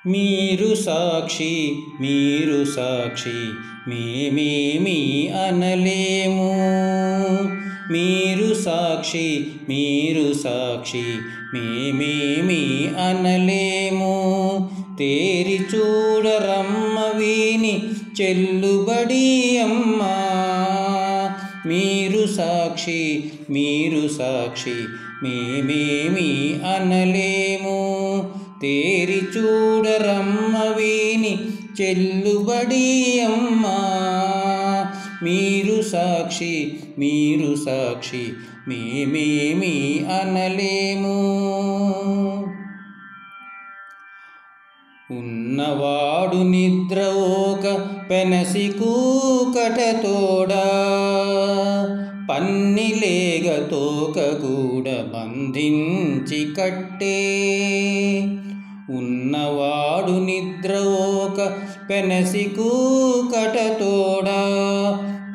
మీరు సాక్షి మీరు సాక్షి మేమేమి అనలేము. మీరు సాక్షి మీరు సాక్షి మేమేమి అనలేము. తేరి చూడరమ్మ వీని చెల్లుబడి అమ్మా. మీరు సాక్షి మీరు సాక్షి మేమేమి అనలేము. తేరి చూడరమ్మ వీని చెల్లుబడి అమ్మా. మీరు సాక్షి మీరు సాక్షి మేమేమి అనలేము. ఉన్నవాడు నిద్రవోక పెనసి కూకటతోడా. పన్నిలేగ తోకగూడ బంధించి కట్టే. ఉన్నవాడు నిద్రవోక పెనసి కూకటతోడా.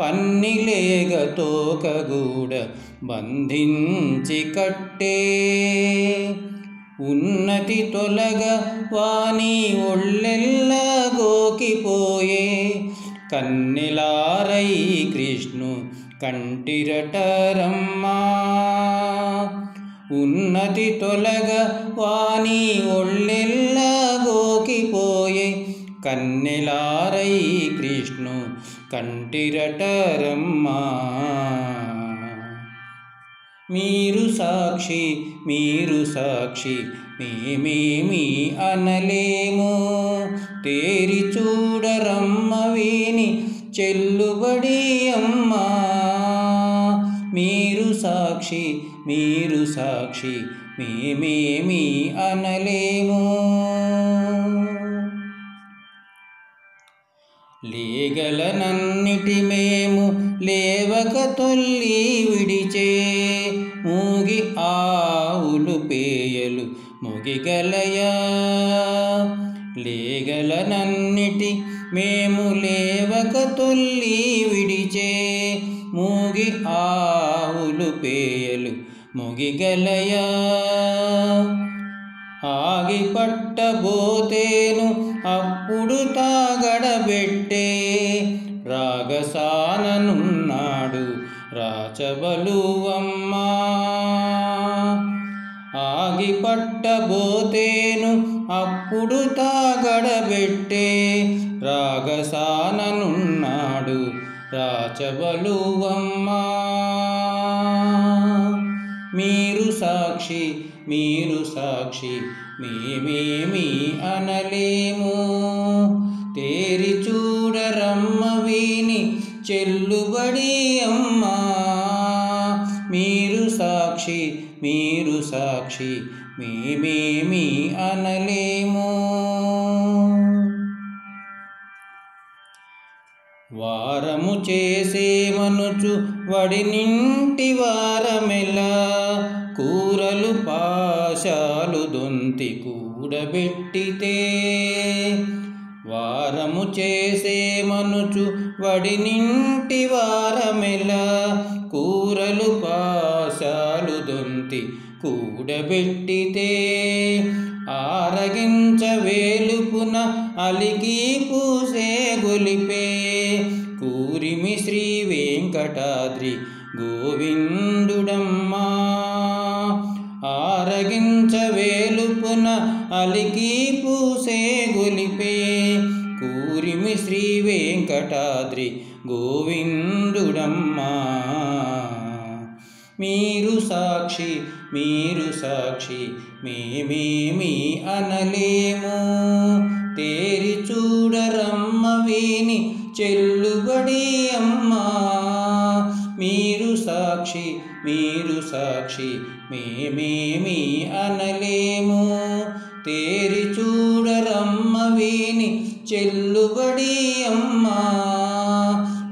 పన్నిలేగ తోకగూడ బంధించి కట్టే. ఉన్నతి తొలగ వాని ఒళ్ళెల్ల గోకిపోయే. కన్నెలారై కృష్ణు కంటిరటరమ్మా. ఉన్నతి తొలగ వాని ఒళ్ళెల్ల గోకిపోయే. కన్నెలారై కృష్ణు కంటిరటరమ్మా. మీరు సాక్షి మీరు సాక్షి మేమేమి అనలేము. తేరి చూడరమ్మ వీని చెల్లుబడి అమ్మా. మీరు సాక్షి మీరు సాక్షి మేమేమి అనలేము. లేగలనన్నిటి మేము లేవక తొల్లి విడిచే. మూగి ఆవులు పేయలు ముగిగలయా. లేగలనన్నిటి మేము లేవక తొల్లి విడిచే. మూగి ఆవులు పేయలు ముగిగలయా. ఆగి పట్టబోతేను అప్పుడు తాగడబెట్టే. రాగసాననున్నాడు రాచబలువమ్మా. ఆగి పట్టబోతేను అప్పుడు తాగడబెట్టే. రాగసాననున్నాడు రాచబలువమ్మా. మీరు సాక్షి మీరు సాక్షి మేమేమి అనలేము. తేరి చూడరమ్మ వీని చెల్లుబడి అమ్మా. మీరు సాక్షి మీరు సాక్షి మేమేమి అనలేము. వారము చేసేమనుచు వడినింటి వారమెలా. కూరలు పాశాలు దొంతి కూడబెట్టితే. వారము చేసేమనుచు వడినింటి వారమెలా. కూరలు పాశాలు దొంతి కూడబెట్టితే. ఆరగించ వేలుపున అలికి పూసే గొలిపే. కూరిమి శ్రీ వెంకటాద్రి గోవిందుడమ్మా. ఆరగించ వేలుపున అలికి పూసే గొలిపే. కూరిమి శ్రీ వెంకటాద్రి గోవిందుడమ్మా. మీరు సాక్షి మీరు సాక్షి మేమేమి అనలేము. తేరి చూడరమ్మ వీని చెల్లుబడి అమ్మా. మీరు సాక్షి మీరు సాక్షి మేమేమి అనలేము. తేరి చూడరమ్మ వీని చెల్లుబడి అమ్మా.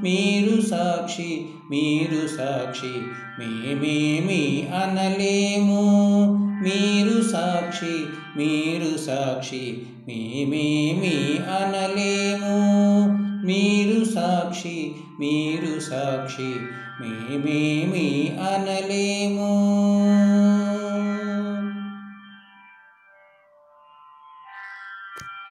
మీరు సాక్షి మీరు సాక్షి మేమేమి అనలేము. మీరు సాక్షి మీరు సాక్షి మేమేమి అనలేము. మీరు సాక్షి మీరు సాక్షి మేమేమి అనలేము.